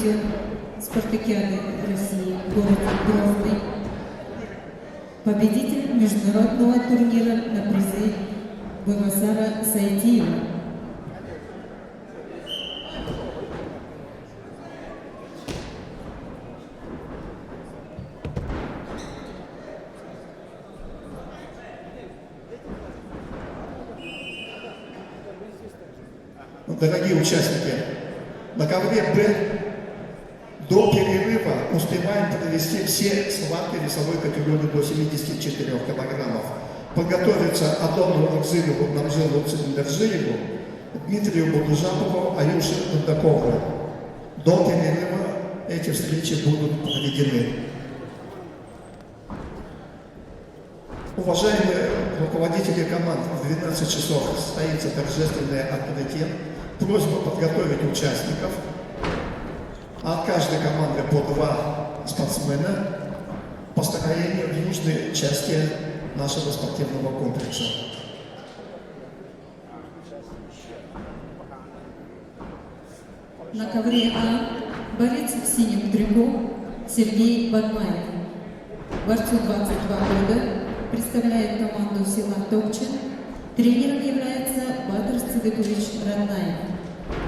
призер спартакиады России, город Грозный, победитель международного турнира на призы Буйвасара Сайтиева. Дорогие участники, на ковре Б до перерыва успеваем провести все схватки весовой категории до 74 килограммов. Подготовиться Адону Рокзилову, Намжилу Цилиндержиеву, Дмитрию Будужапову, Аюше Дудакову. До перерыва эти встречи будут проведены. Уважаемые руководители команд, в 12 часов состоится торжественное открытие. Просьба подготовить участников. От каждой команды по 2 спортсмена по построению в южной части нашего спортивного комплекса. На ковре А борец в синем трико Сергей Бадмаев. Борцу 22 года, представляет команду села Топчин. Тренером является Батыр Цыдыкович Роднаев.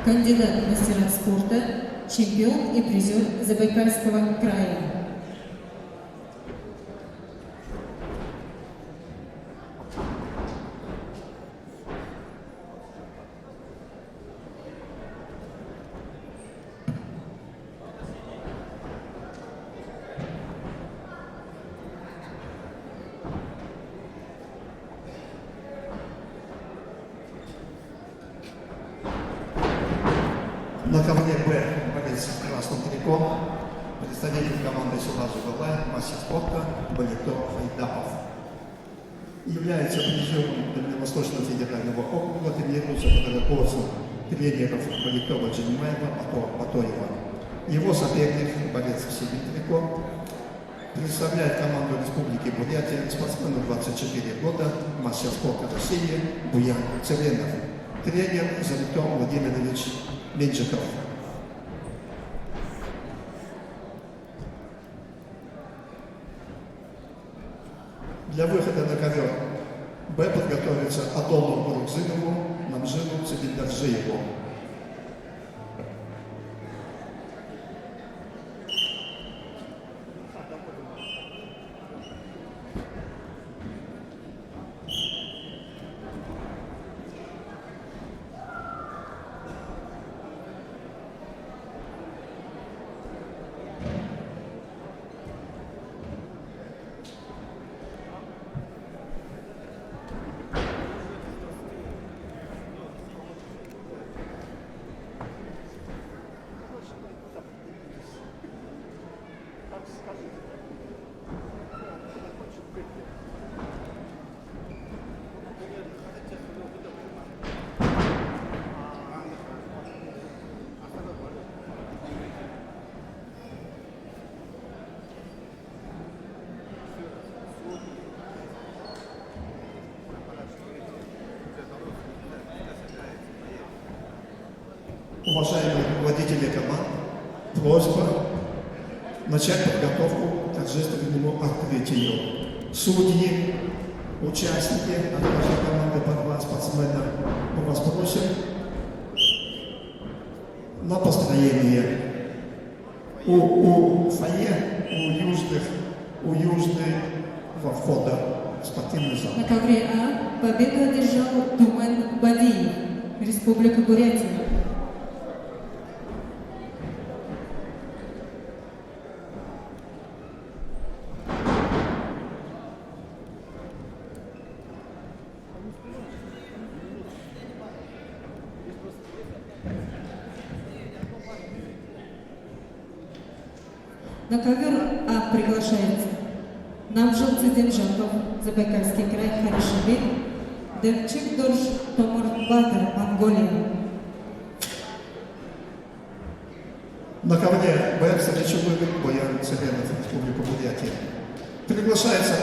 Кандидат в мастера спорта, чемпион и призер Забайкальского края. На ковре Б борец в красном трико, представитель команды села Жугала, мастер спорта Балито Файдапов. Является призером Дальневосточного федерального округа, тренируется под руководством тренеров Балитова Джанимаева, Батоева. Его соперник, борец в синем трико, представляет команду Республики Бурятия, спортсмену 24 года, мастер спорта России Буян Целенов. Тренер Залито Владимирович Менджиков. Для выхода на ковер Б подготовится Адону Рукзинову, Намжилу Цилиндержиеву. Уважаемые руководители команд, просьба начать подготовку к торжественному открытию. Судьи, участники, от нашей команды по 2 спортсмена, мы вас просим на построение. У фойе, у южного входа в спортивный зал. На ковре А победу одержал Тумен Бадиев, Республика Бурятия. На ковер А приглашается Намжил Циденжаков, Забайкальский край, Харишевик, Демчик Дорж, Томар Батыр, Монголия. На ковре Б встречу выиграл Буян Целенов, Республика Бурятия. Приглашается